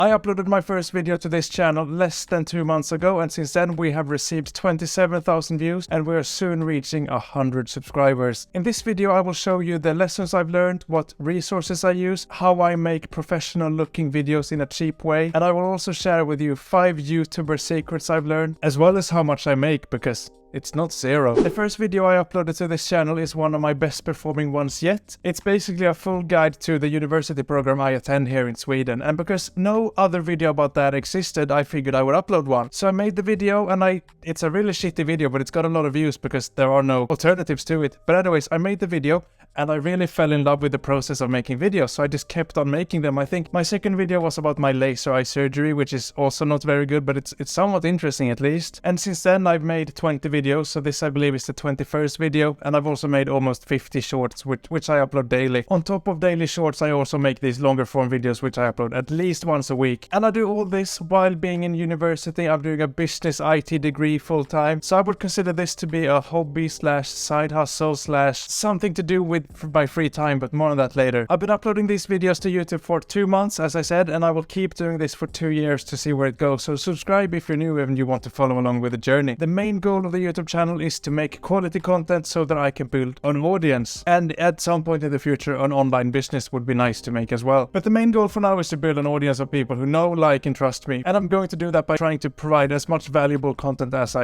I uploaded my first video to this channel less than 2 months ago, and since then we have received 27,000 views and we are soon reaching 100 subscribers. In this video I will show you the lessons I've learned, what resources I use, how I make professional looking videos in a cheap way, and I will also share with you 5 YouTuber secrets I've learned, as well as how much I make, because it's not zero. The first video I uploaded to this channel is one of my best performing ones yet. It's basically a full guide to the university program I attend here in Sweden, and because no other video about that existed, I figured I would upload one. So I made the video, and it's a really shitty video, but it's got a lot of views because there are no alternatives to it. But anyways, I made the video and I really fell in love with the process of making videos, so I just kept on making them. I think my second video was about my laser eye surgery, which is also not very good, but it's somewhat interesting at least. And since then I've made 20 videos, so this I believe is the 21st video, and I've also made almost 50 shorts, which I upload daily. On top of daily shorts, I also make these longer form videos, which I upload at least once a week. And I do all this while being in university. I'm doing a business IT degree full time, so I would consider this to be a hobby slash side hustle slash something to do with my free time, but more on that later. I've been uploading these videos to YouTube for 2 months, as I said, and I will keep doing this for 2 years to see where it goes, so subscribe if you're new and you want to follow along with the journey. The main goal of the YouTube channel is to make quality content so that I can build an audience, and at some point in the future an online business would be nice to make as well. But the main goal for now is to build an audience of people who know, like and trust me, and I'm going to do that by trying to provide as much valuable content as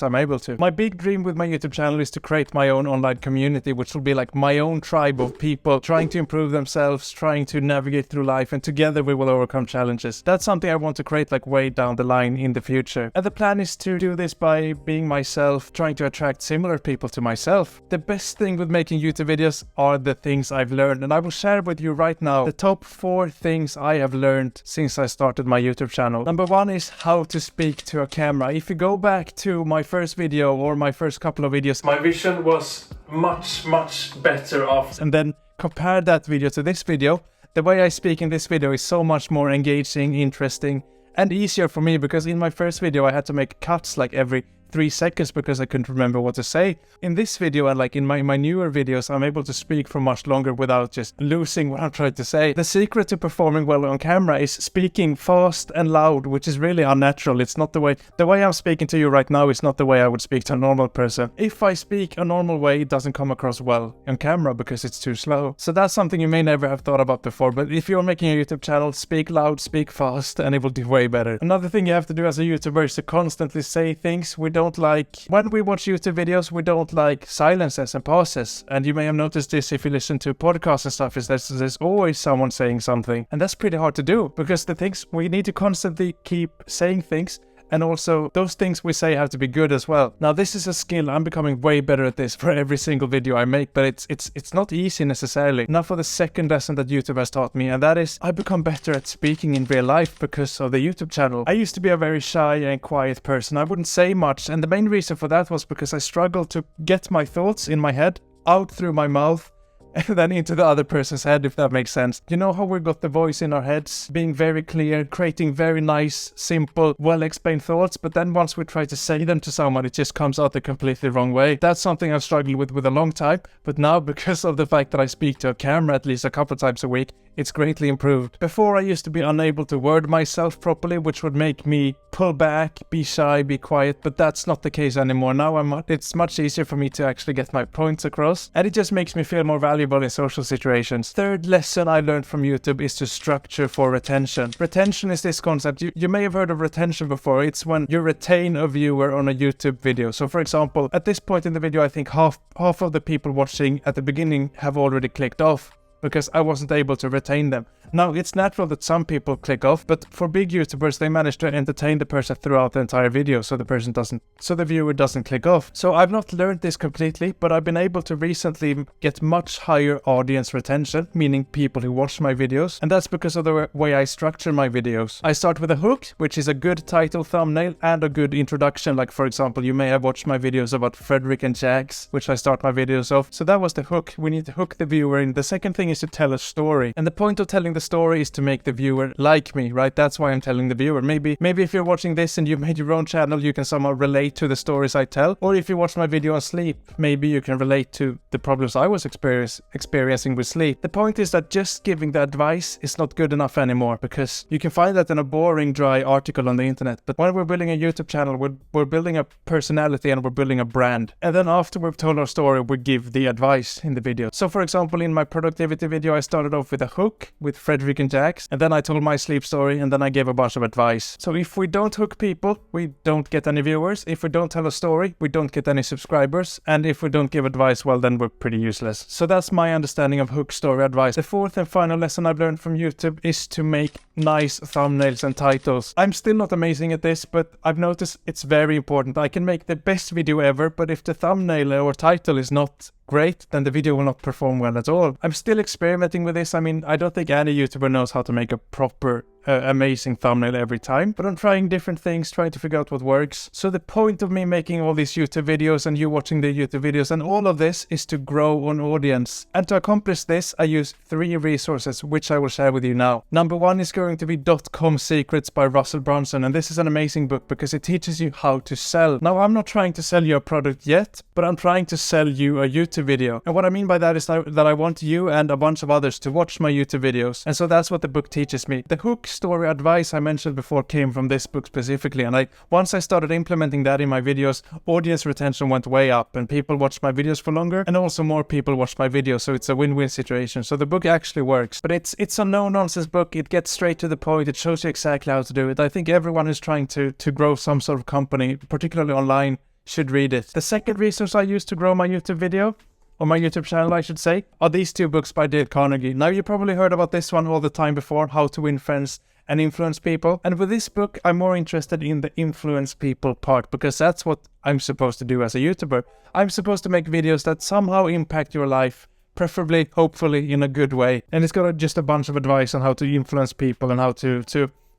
I'm able to. My big dream with my YouTube channel is to create my own online community, which will be like my own tribe of people trying to improve themselves, trying to navigate through life, and together we will overcome challenges. That's something I want to create like way down the line in the future. And the plan is to do this by being myself, trying to attract similar people to myself. The best thing with making YouTube videos are the things I've learned, and I will share with you right now the top 4 things I have learned since I started my YouTube channel. Number 1 is how to speak to a camera. If you go back to my first video or my first couple of videos, my vision was much better off, and then compare that video to this video. The way I speak in this video is so much more engaging, interesting, and easier for me, because in my first video I had to make cuts like every 3 seconds because I couldn't remember what to say. In this video, and like in my newer videos, I'm able to speak for much longer without just losing what I'm trying to say. The secret to performing well on camera is speaking fast and loud, which is really unnatural. It's not the way I'm speaking to you right now is not the way I would speak to a normal person. If I speak a normal way, it doesn't come across well on camera because it's too slow. So that's something you may never have thought about before, but if you're making a YouTube channel, speak loud, speak fast, and it will do way better. Another thing you have to do as a YouTuber is to constantly say things. When we watch YouTube videos, we don't like silences and pauses, and you may have noticed this if you listen to podcasts and stuff, is there's always someone saying something, and that's pretty hard to do, because the things we need to constantly keep saying things, and also those things we say have to be good as well. Now this is a skill. I'm becoming way better at this for every single video I make, but it's not easy necessarily. Now for the second lesson that YouTube has taught me, and that is I become better at speaking in real life because of the YouTube channel. I used to be a very shy and quiet person. I wouldn't say much, and the main reason for that was because I struggled to get my thoughts in my head out through my mouth and then into the other person's head, if that makes sense. You know how we got the voice in our heads, being very clear, creating very nice, simple, well-explained thoughts, but then once we try to say them to someone, it just comes out the completely wrong way. That's something I've struggled with a long time, but now, because of the fact that I speak to a camera at least a couple times a week, it's greatly improved. Before, I used to be unable to word myself properly, which would make me pull back, be shy, be quiet, but that's not the case anymore. Now it's much easier for me to actually get my points across, and it just makes me feel more valuable in social situations. Third lesson I learned from YouTube is to structure for retention. Retention is this concept. You may have heard of retention before. It's when you retain a viewer on a YouTube video. So for example, at this point in the video, I think half of the people watching at the beginning have already clicked off, because I wasn't able to retain them. Now, it's natural that some people click off, but for big YouTubers, they manage to entertain the person throughout the entire video, so the viewer doesn't click off. So I've not learned this completely, but I've been able to recently get much higher audience retention, meaning people who watch my videos, and that's because of the way I structure my videos. I start with a hook, which is a good title, thumbnail, and a good introduction. Like for example, you may have watched my videos about Frederick and Jax, which I start my videos off. So that was the hook. We need to hook the viewer in. The second thing thing is to tell a story. And the point of telling the story is to make the viewer like me, right? That's why I'm telling the viewer. Maybe if you're watching this and you made your own channel, you can somehow relate to the stories I tell. Or if you watch my video on sleep, maybe you can relate to the problems I was experiencing with sleep. The point is that just giving the advice is not good enough anymore, because you can find that in a boring, dry article on the internet. But when we're building a YouTube channel, we're building a personality and we're building a brand. And then after we've told our story, we give the advice in the video. So for example, in my productivity video, I started off with a hook with Frederick and Jax, and then I told my sleep story, and then I gave a bunch of advice. So if we don't hook people, we don't get any viewers. If we don't tell a story, we don't get any subscribers. And if we don't give advice, well, then we're pretty useless. So that's my understanding of hook story advice. The fourth and final lesson I've learned from YouTube is to make nice thumbnails and titles. I'm still not amazing at this, but I've noticed it's very important. I can make the best video ever, but if the thumbnail or title is not great, then the video will not perform well at all. I'm still experimenting with this. I mean, I don't think any YouTuber knows how to make a proper amazing thumbnail every time, but I'm trying different things, trying to figure out what works. So the point of me making all these YouTube videos and you watching the YouTube videos and all of this is to grow an audience. And to accomplish this, I use 3 resources, which I will share with you now. Number 1 is going to be .com Secrets by Russell Brunson, and this is an amazing book because it teaches you how to sell. Now, I'm not trying to sell you a product yet, but I'm trying to sell you a YouTube video. And what I mean by that is that I want you and a bunch of others to watch my YouTube videos. And so that's what the book teaches me. The hook story advice I mentioned before came from this book specifically, and once I started implementing that in my videos, audience retention went way up and people watched my videos for longer, and also more people watched my videos, so it's a win-win situation. So the book actually works, but it's a no-nonsense book. It gets straight to the point. It shows you exactly how to do it. I think everyone who's trying to grow some sort of company, particularly online, should read it. The second resource I use to grow my YouTube video, or my YouTube channel I should say, are these 2 books by Dale Carnegie. Now you probably heard about this one all the time before, How to Win Friends and Influence People. And with this book, I'm more interested in the influence people part, because that's what I'm supposed to do as a YouTuber. I'm supposed to make videos that somehow impact your life, preferably, hopefully, in a good way. And it's got just a bunch of advice on how to influence people and how to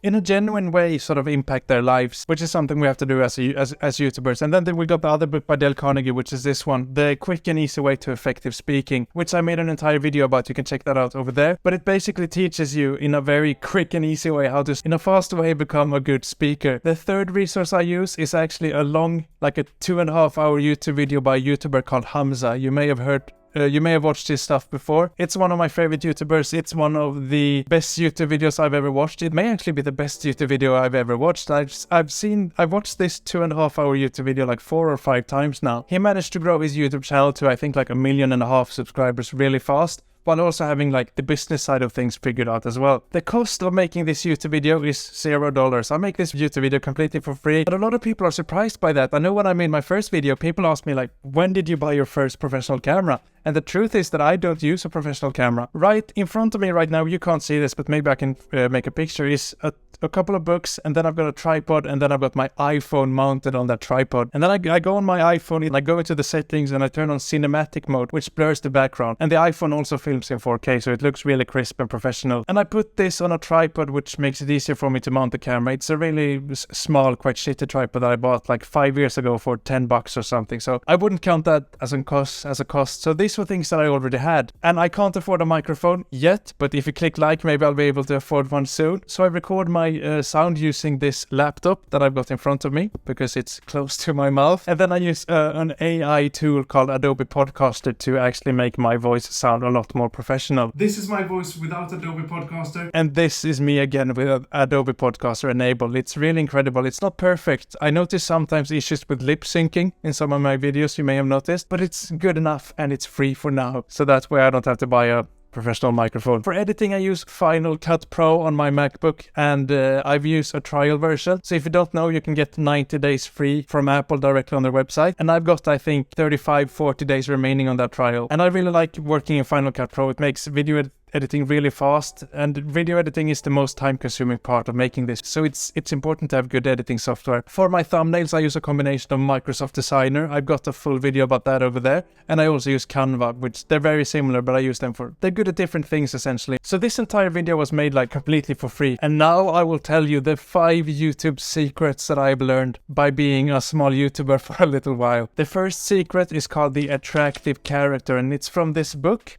in a genuine way, sort of impact their lives, which is something we have to do as YouTubers. And then we got the other book by Dale Carnegie, which is this one, The Quick and Easy Way to Effective Speaking, which I made an entire video about. You can check that out over there. But it basically teaches you in a very quick and easy way how to, in a fast way, become a good speaker. The third resource I use is actually a long, like a 2.5-hour YouTube video by a YouTuber called Hamza. You may have watched his stuff before. It's one of my favorite YouTubers. It's one of the best YouTube videos I've ever watched. It may actually be the best YouTube video I've ever watched. I've watched this 2.5-hour YouTube video like 4 or 5 times now. He managed to grow his YouTube channel to I think like 1.5 million subscribers really fast, while also having like the business side of things figured out as well. The cost of making this YouTube video is $0. I make this YouTube video completely for free, but a lot of people are surprised by that. I know when I made my first video, people asked me like, when did you buy your first professional camera? And the truth is that I don't use a professional camera. Right in front of me right now, you can't see this, but maybe I can make a picture, is a couple of books, and then I've got a tripod, and then I've got my iPhone mounted on that tripod. And then I go on my iPhone and I go into the settings and I turn on cinematic mode, which blurs the background. And the iPhone also films in 4K, so it looks really crisp and professional. And I put this on a tripod, which makes it easier for me to mount the camera. It's a really small, quite shitty tripod that I bought like 5 years ago for $10 or something. So I wouldn't count that as a cost. So these were things that I already had. And I can't afford a microphone yet, but if you click like, maybe I'll be able to afford one soon. So I record my sound using this laptop that I've got in front of me because it's close to my mouth. And then I use an AI tool called Adobe Podcaster to actually make my voice sound a lot more professional. This is my voice without Adobe Podcaster. And this is me again with Adobe Podcaster enabled. It's really incredible. It's not perfect. I notice sometimes issues with lip syncing in some of my videos, you may have noticed, but it's good enough and it's free for now. So that's why I don't have to buy a professional microphone. For editing, I use Final Cut Pro on my MacBook, and I've used a trial version. So if you don't know, you can get 90 days free from Apple directly on their website. And I've got, I think, 40 days remaining on that trial. And I really like working in Final Cut Pro. It makes video editing really fast, and video editing is the most time-consuming part of making this, so it's important to have good editing software. For my thumbnails, I use a combination of Microsoft Designer. I've got a full video about that over there, and I also use Canva, which they're very similar, but I use them they're good at different things essentially. So this entire video was made like completely for free, and now I will tell you the 5 YouTube secrets that I've learned by being a small YouTuber for a little while. The first secret is called the attractive character, and it's from this book.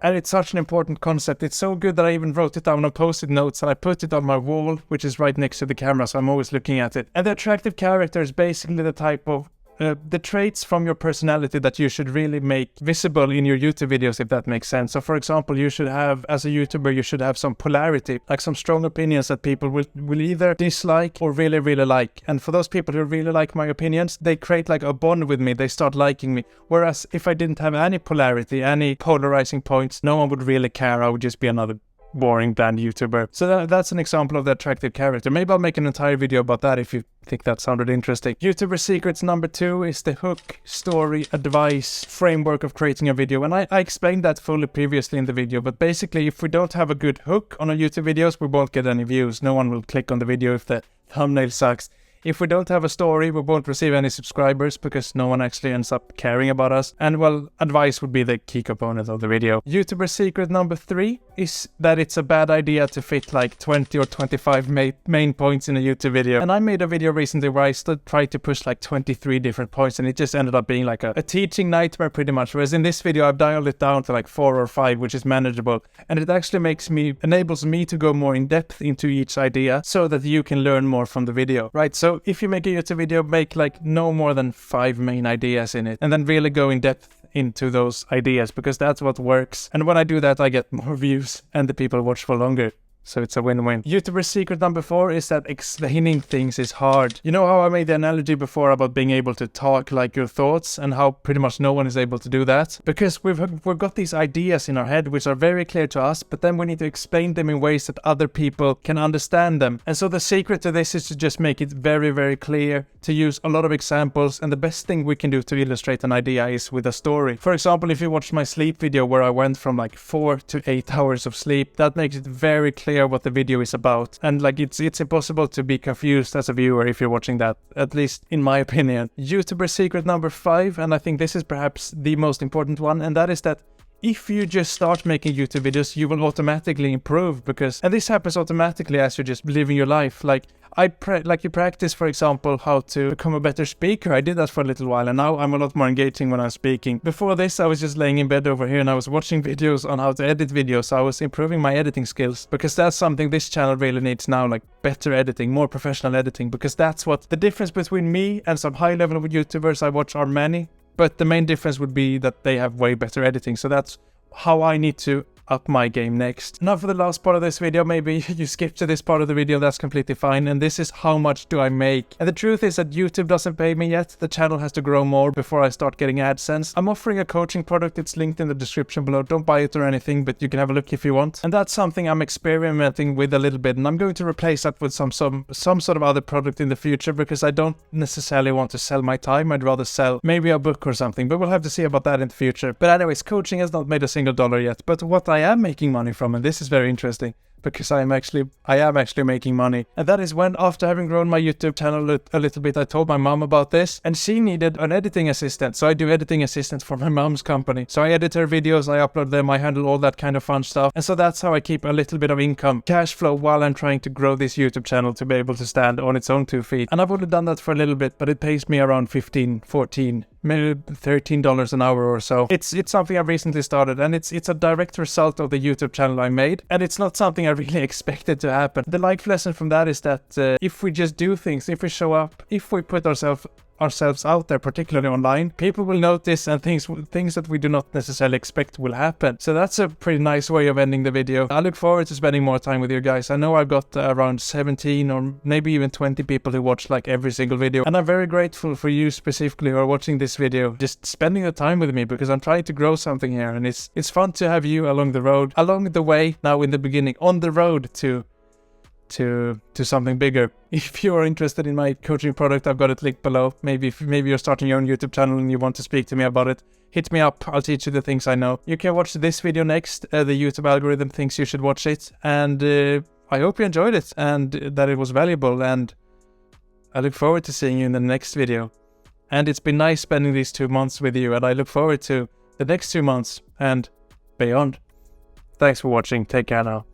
And it's such an important concept. It's so good that I even wrote it down on post-it notes and I put it on my wall, which is right next to the camera, so I'm always looking at it. And the attractive character is basically the type of the traits from your personality that you should really make visible in your YouTube videos, if that makes sense. So for example, you should have, as a YouTuber, you should have some polarity, like some strong opinions that people will either dislike or really, really like. And for those people who really like my opinions, they create like a bond with me, they start liking me. Whereas if I didn't have any polarity, any polarizing points, no one would really care. I would just be another boring bland YouTuber. So that's an example of the attractive character. Maybe I'll make an entire video about that if you think that sounded interesting. YouTuber secrets number 2 is the hook, story, advice, framework of creating a video. And I explained that fully previously in the video, but basically if we don't have a good hook on our YouTube videos, we won't get any views. No one will click on the video if the thumbnail sucks. If we don't have a story, we won't receive any subscribers because no one actually ends up caring about us. And well, advice would be the key component of the video. YouTuber secret number 3 is that it's a bad idea to fit like 20 or 25 main points in a YouTube video. And I made a video recently where I still tried to push like 23 different points and it just ended up being like a teaching nightmare pretty much. Whereas in this video, I've dialed it down to like 4 or 5, which is manageable. And it actually enables me to go more in depth into each idea so that you can learn more from the video, right? So if you make a YouTube video, make like no more than 5 main ideas in it and then really go in depth into those ideas because that's what works. And when I do that, I get more views and the people watch for longer. So it's a win-win. YouTuber secret number 4 is that explaining things is hard. You know how I made the analogy before about being able to talk like your thoughts and how pretty much no one is able to do that? Because we've got these ideas in our head which are very clear to us, but then we need to explain them in ways that other people can understand them. And so the secret to this is to just make it very, very clear, to use a lot of examples, and the best thing we can do to illustrate an idea is with a story. For example, if you watched my sleep video where I went from like 4 to 8 hours of sleep, that makes it very clear what the video is about. And like it's impossible to be confused as a viewer if you're watching that, at least in my opinion. YouTuber secret number 5, and I think this is perhaps the most important one, and that is that if you just start making YouTube videos, you will automatically improve and this happens automatically as you're just living your life. Like you practice, for example, how to become a better speaker. I did that for a little while and now I'm a lot more engaging when I'm speaking. Before this, I was just laying in bed over here and I was watching videos on how to edit videos. So I was improving my editing skills because that's something this channel really needs now, like better editing, more professional editing, because that's what the difference between me and some high level YouTubers I watch are many. But the main difference would be that they have way better editing. So that's how I need to up my game next. Now for the last part of this video, maybe you skip to this part of the video, that's completely fine. And this is how much do I make. And the truth is that YouTube doesn't pay me yet. The channel has to grow more before I start getting AdSense. I'm offering a coaching product, it's linked in the description below. Don't buy it or anything, but you can have a look if you want. And that's something I'm experimenting with a little bit. And I'm going to replace that with some sort of other product in the future because I don't necessarily want to sell my time. I'd rather sell maybe a book or something, but we'll have to see about that in the future. But anyways, coaching has not made a single dollar yet. But what I am making money from, and this is very interesting because I am actually making money, and that is when, after having grown my YouTube channel a little bit, I told my mom about this and she needed an editing assistant. So I do editing assistance for my mom's company. So I edit her videos, I upload them, I handle all that kind of fun stuff. And so that's how I keep a little bit of income, cash flow, while I'm trying to grow this YouTube channel to be able to stand on its own 2 feet. And I've only done that for a little bit, but it pays me around $15, $14, maybe $13 an hour or so. It's something I've recently started, and it's a direct result of the YouTube channel I made, and it's not something I really expected to happen. The life lesson from that is that if we just do things, if we show up, if we put ourselves out there, particularly online, people will notice, and things that we do not necessarily expect will happen. So that's a pretty nice way of ending the video. I look forward to spending more time with you guys. I know I've got around 17 or maybe even 20 people who watch like every single video, and I'm very grateful for you specifically who are watching this video, just spending the time with me, because I'm trying to grow something here, and it's fun to have you along the way, now in the beginning, on the road to something bigger. If you are interested in my coaching product, I've got it linked below. Maybe you're starting your own YouTube channel and you want to speak to me about it, hit me up. I'll teach you the things I know. You can watch this video next. The YouTube algorithm thinks you should watch it, and I hope you enjoyed it and that it was valuable, and I look forward to seeing you in the next video. And it's been nice spending these 2 months with you, and I look forward to the next 2 months and beyond. Thanks for watching. Take care now.